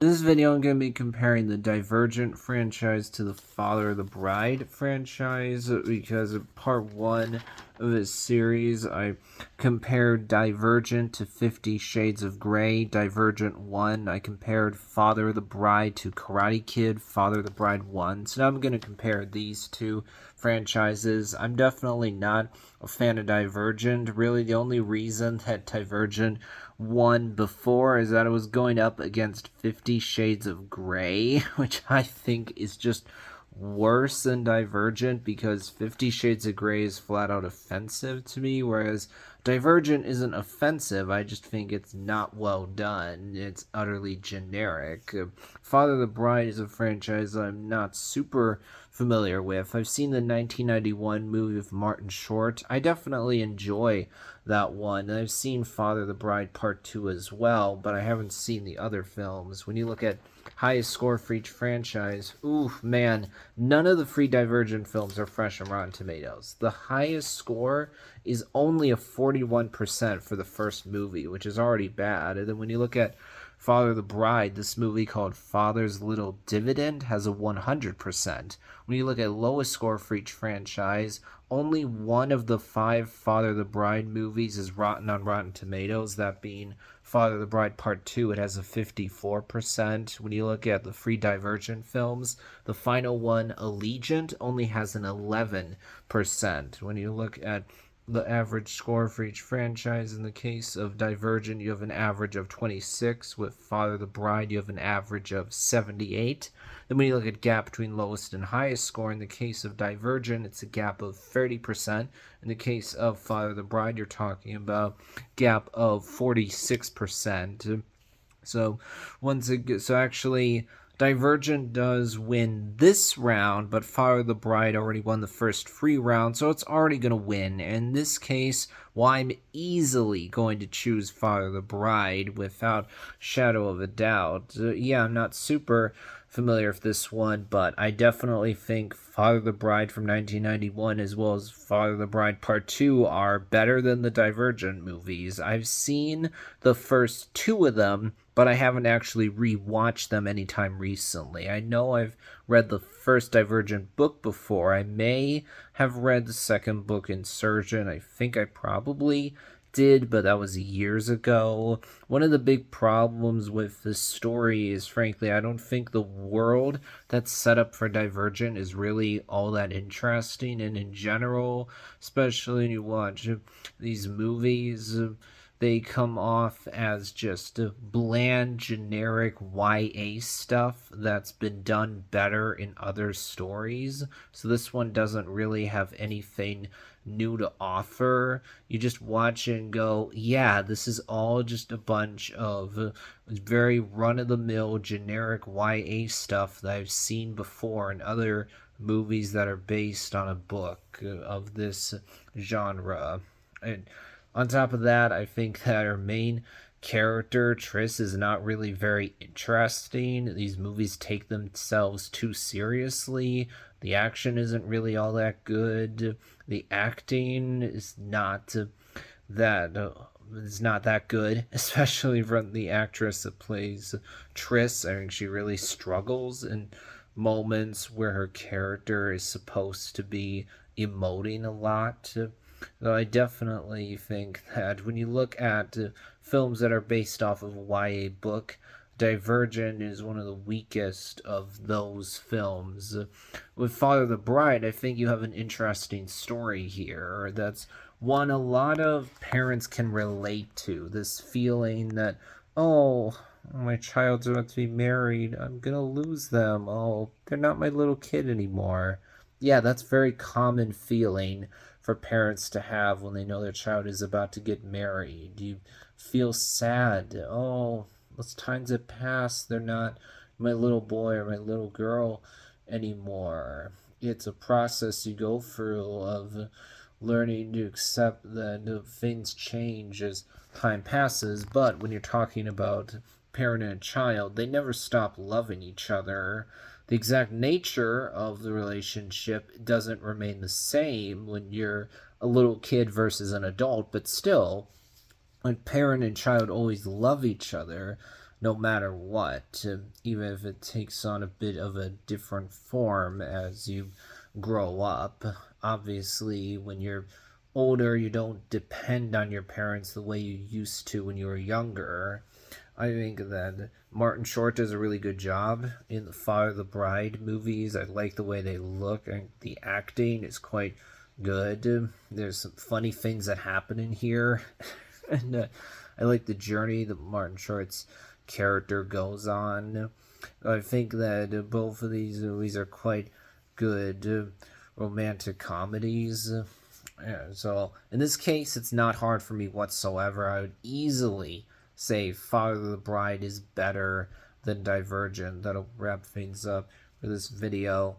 In this video, I'm going to be comparing the Divergent franchise to the Father of the Bride franchise because in part 1 of this series, I compared Divergent to 50 Shades of Grey, Divergent 1. I compared Father of the Bride to Karate Kid, Father of the Bride 1. So now I'm going to compare these two franchises. I'm definitely not a fan of Divergent. Really, the only reason that Divergent won before is that it was going up against 50 Shades of Grey, which I think is just worse than Divergent because 50 Shades of Grey is flat out offensive to me, whereas Divergent isn't offensive. I just think it's not well done. It's utterly generic. Father of the Bride is a franchise I'm not super familiar with. I've seen the 1991 movie with Martin Short. I definitely enjoy that one. And I've seen Father of the Bride Part 2 as well, but I haven't seen the other films. When you look at highest score for each franchise, ooh, man, none of the free Divergent films are fresh on Rotten Tomatoes. The highest score is only a 41% for the first movie, which is already bad. And then when you look at Father of the Bride, this movie called Father's Little Dividend has a 100%. When you look at lowest score for each franchise, only one of the 5 Father of the Bride movies is rotten on Rotten Tomatoes, that being Father of the Bride Part 2. It has a 54%. When you look at the free Divergent films, the final one, Allegiant, only has an 11%. When you look at the average score for each franchise, in the case of Divergent, you have an average of 26. With Father of the Bride, you have an average of 78. Then when you look at gap between lowest and highest score, in the case of Divergent, it's a gap of 30%. In the case of Father of the Bride, you're talking about gap of 46%. So actually, Divergent does win this round, but Father of the Bride already won the first free round, so it's already going to win. In this case, well, I'm easily going to choose Father of the Bride without shadow of a doubt. Yeah, I'm not super familiar with this one, but I definitely think Father of the Bride from 1991 as well as Father of the Bride Part 2 are better than the Divergent movies. I've seen the first 2 of them, but I haven't actually rewatched them anytime recently. I know I've read the first Divergent book before. I may have read the second book, Insurgent. I think I probably did, but that was years ago. One of the big problems with this story is, frankly, I don't think the world that's set up for Divergent is really all that interesting. And in general, especially when you watch these movies, they come off as just bland, generic YA stuff that's been done better in other stories. So this one doesn't really have anything new to offer. You just watch it and go, yeah, this is all just a bunch of very run-of-the-mill, generic YA stuff that I've seen before in other movies that are based on a book of this genre. And on top of that, I think that our main character, Triss, is not really very interesting. These movies take themselves too seriously. The action isn't really all that good. The acting that is not that good, especially from the actress that plays Triss. I think she really struggles in moments where her character is supposed to be emoting a lot. So I definitely think that when you look at films that are based off of a YA book, Divergent is one of the weakest of those films. With Father of the Bride, I think you have an interesting story here that's one a lot of parents can relate to. This feeling that, oh, my child's about to be married, I'm gonna lose them. Oh, they're not my little kid anymore. Yeah, that's a very common feeling for parents to have when they know their child is about to get married. You feel sad. Oh, those times have passed. They're not my little boy or my little girl anymore. It's a process you go through of learning to accept that things change as time passes. But when you're talking about parent and child, they never stop loving each other. The exact nature of the relationship doesn't remain the same when you're a little kid versus an adult, but still, when parent and child always love each other, no matter what, even if it takes on a bit of a different form as you grow up. Obviously, when you're older, you don't depend on your parents the way you used to when you were younger. I think that Martin Short does a really good job in the Father the Bride movies. I like the way they look, and the acting is quite good. There's some funny things that happen in here, and I like the journey that Martin Short's character goes on. I think that both of these movies are quite good romantic comedies. So in this case, it's not hard for me whatsoever. I would easily say Father the Bride is better than Divergent. That'll wrap things up for this video.